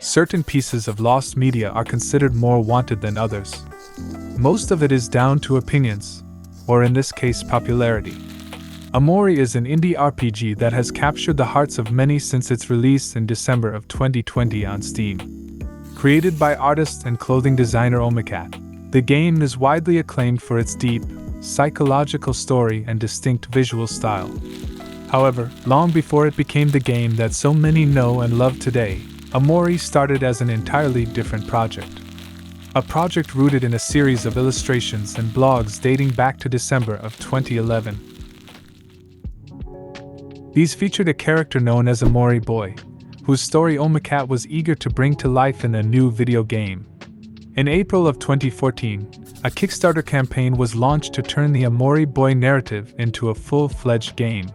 certain pieces of lost media are considered more wanted than others. Most of it is down to opinions, or in this case popularity. OMORI is an indie RPG that has captured the hearts of many since its release in December of 2020 on Steam. Created by artist and clothing designer OMORI, the game is widely acclaimed for its deep, psychological story and distinct visual style. However, long before it became the game that so many know and love today, OMORI started as an entirely different project. A project rooted in a series of illustrations and blogs dating back to December of 2011. These featured a character known as OMORI Boy, whose story OMORI was eager to bring to life in a new video game. In April of 2014, a Kickstarter campaign was launched to turn the OMORI Boy narrative into a full-fledged game.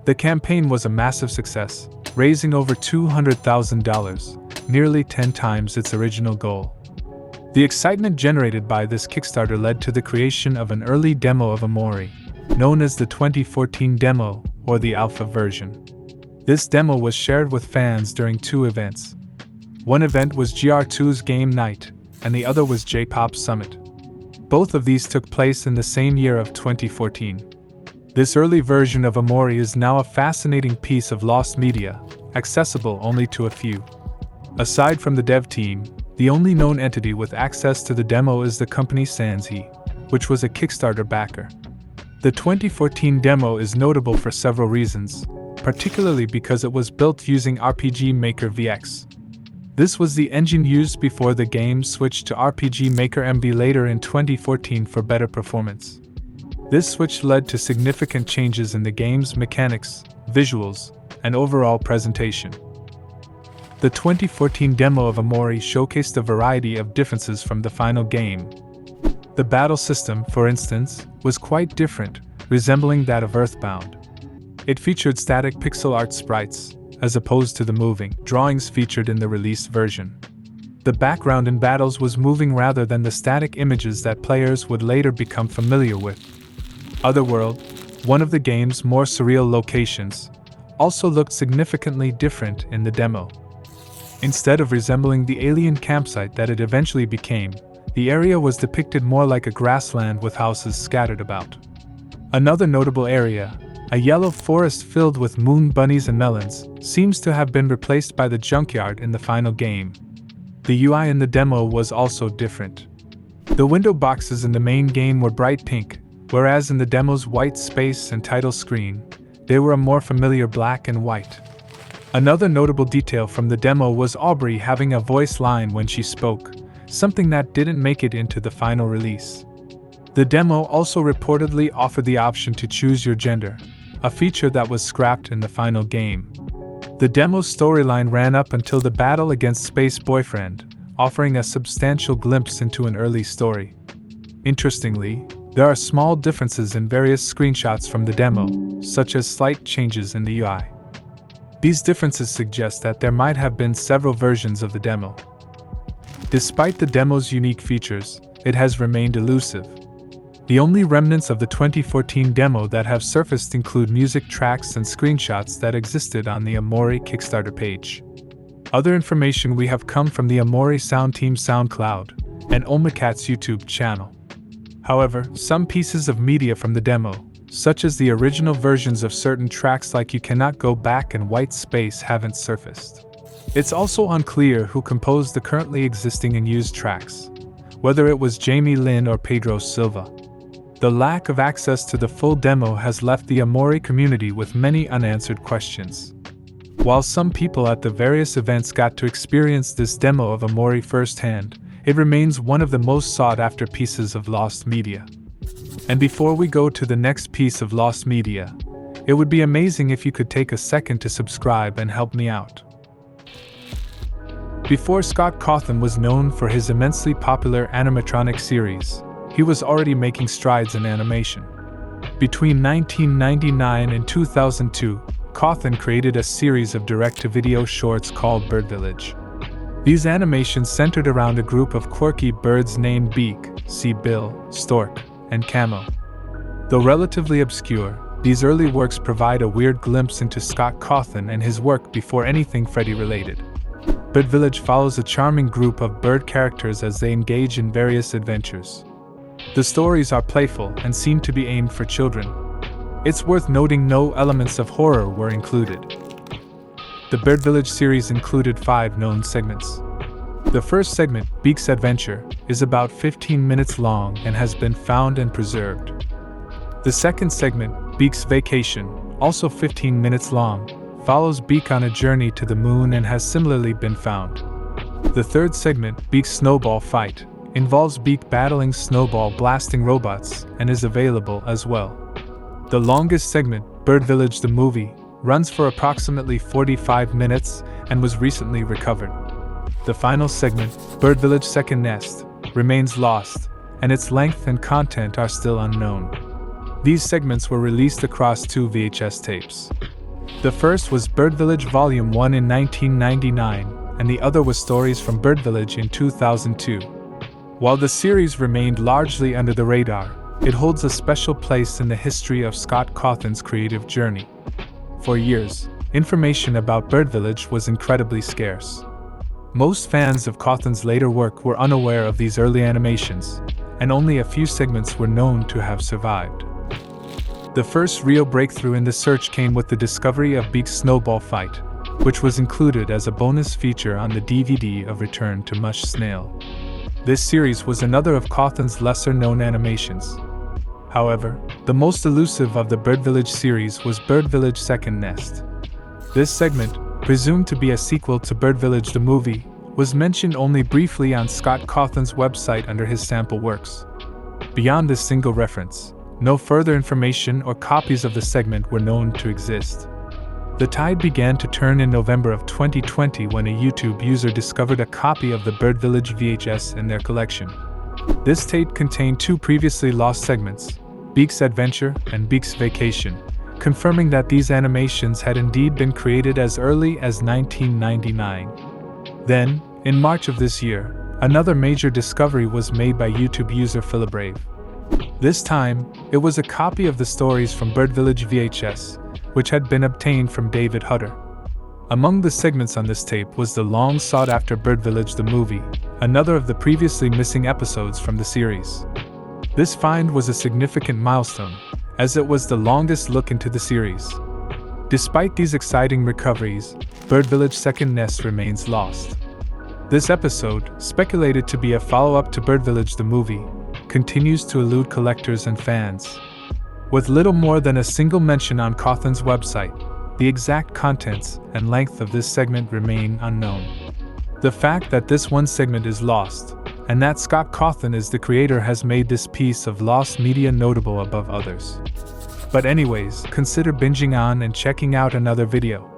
The campaign was a massive success, raising over $200,000, nearly 10 times its original goal. The excitement generated by this Kickstarter led to the creation of an early demo of OMORI, known as the 2014 demo, or the alpha version. This demo was shared with fans during two events. One event was GR2's Game Night, and the other was J-Pop Summit. Both of these took place in the same year of 2014. This early version of OMORI is now a fascinating piece of lost media, accessible only to a few. Aside from the dev team, the only known entity with access to the demo is the company Sansi, which was a Kickstarter backer. The 2014 demo is notable for several reasons, particularly because it was built using RPG Maker VX. This was the engine used before the game switched to RPG Maker MV later in 2014 for better performance. This switch led to significant changes in the game's mechanics, visuals, and overall presentation. The 2014 demo of OMORI showcased a variety of differences from the final game. The battle system, for instance, was quite different, resembling that of Earthbound. It featured static pixel art sprites, as opposed to the moving drawings featured in the released version. The background in battles was moving rather than the static images that players would later become familiar with. Otherworld, one of the game's more surreal locations, also looked significantly different in the demo. Instead of resembling the alien campsite that it eventually became, the area was depicted more like a grassland with houses scattered about. Another notable area, a yellow forest filled with moon bunnies and melons, seems to have been replaced by the junkyard in the final game. The UI in the demo was also different. The window boxes in the main game were bright pink, whereas in the demo's white space and title screen, they were a more familiar black and white. Another notable detail from the demo was Aubrey having a voice line when she spoke, something that didn't make it into the final release. The demo also reportedly offered the option to choose your gender, a feature that was scrapped in the final game. The demo's storyline ran up until the battle against Space Boyfriend, offering a substantial glimpse into an early story. Interestingly, there are small differences in various screenshots from the demo, such as slight changes in the UI. These differences suggest that there might have been several versions of the demo. Despite the demo's unique features, it has remained elusive. The only remnants of the 2014 demo that have surfaced include music tracks and screenshots that existed on the OMORI Kickstarter page. Other information we have come from the OMORI Sound Team SoundCloud and OMORI's YouTube channel. However, some pieces of media from the demo, such as the original versions of certain tracks like You Cannot Go Back and White Space, haven't surfaced. It's also unclear who composed the currently existing and used tracks, whether it was Jamie Lynn or Pedro Silva. The lack of access to the full demo has left the OMORI community with many unanswered questions. While some people at the various events got to experience this demo of OMORI firsthand, it remains one of the most sought-after pieces of lost media. And before we go to the next piece of lost media, it would be amazing if you could take a second to subscribe and help me out. Before Scott Cawthon was known for his immensely popular animatronic series, he was already making strides in animation. Between 1999 and 2002, Cawthon created a series of direct-to-video shorts called Birdvillage. These animations centered around a group of quirky birds named Beak, Sea Bill, Stork, and Camo. Though relatively obscure, these early works provide a weird glimpse into Scott Cawthon and his work before anything Freddy related. Birdvillage follows a charming group of bird characters as they engage in various adventures. The stories are playful and seem to be aimed for children. It's worth noting no elements of horror were included. The Birdvillage series included 5 known segments. The first segment, Beak's Adventure, is about 15 minutes long and has been found and preserved. The second segment, Beak's Vacation, also 15 minutes long, follows Beak on a journey to the moon and has similarly been found. The third segment, Beak's Snowball Fight, involves Beak battling snowball blasting robots and is available as well. The longest segment, Birdvillage the Movie, runs for approximately 45 minutes and was recently recovered. The final segment, Birdvillage Second Nest, remains lost, and its length and content are still unknown. These segments were released across 2 VHS tapes. The first was Birdvillage Volume 1 in 1999, and the other was Stories from Birdvillage in 2002. While the series remained largely under the radar, it holds a special place in the history of Scott Cawthon's creative journey. For years, information about Birdvillage was incredibly scarce. Most fans of Cawthon's later work were unaware of these early animations, and only a few segments were known to have survived. The first real breakthrough in the search came with the discovery of Beak's Snowball Fight, which was included as a bonus feature on the DVD of Return to Mush Snail. This series was another of Cawthon's lesser-known animations. However, the most elusive of the Birdvillage series was Birdvillage Second Nest. This segment, presumed to be a sequel to Birdvillage the Movie, was mentioned only briefly on Scott Cawthon's website under his sample works. Beyond this single reference, no further information or copies of the segment were known to exist. The tide began to turn in November of 2020 when a YouTube user discovered a copy of the Birdvillage VHS in their collection. This tape contained 2 previously lost segments, Beak's Adventure and Beak's Vacation, confirming that these animations had indeed been created as early as 1999. Then, in March of this year, another major discovery was made by YouTube user Philibrave. This time, it was a copy of the Stories from Birdvillage VHS, which had been obtained from David Hutter. Among the segments on this tape was the long-sought-after Birdvillage the Movie, another of the previously missing episodes from the series. This find was a significant milestone, as it was the longest look into the series. Despite these exciting recoveries, Birdvillage Second Nest remains lost. This episode, speculated to be a follow-up to Birdvillage the Movie, continues to elude collectors and fans. With little more than a single mention on Cawthon's website, the exact contents and length of this segment remain unknown. The fact that this one segment is lost, and that Scott Cawthon is the creator, has made this piece of lost media notable above others. But anyways, consider binging on and checking out another video.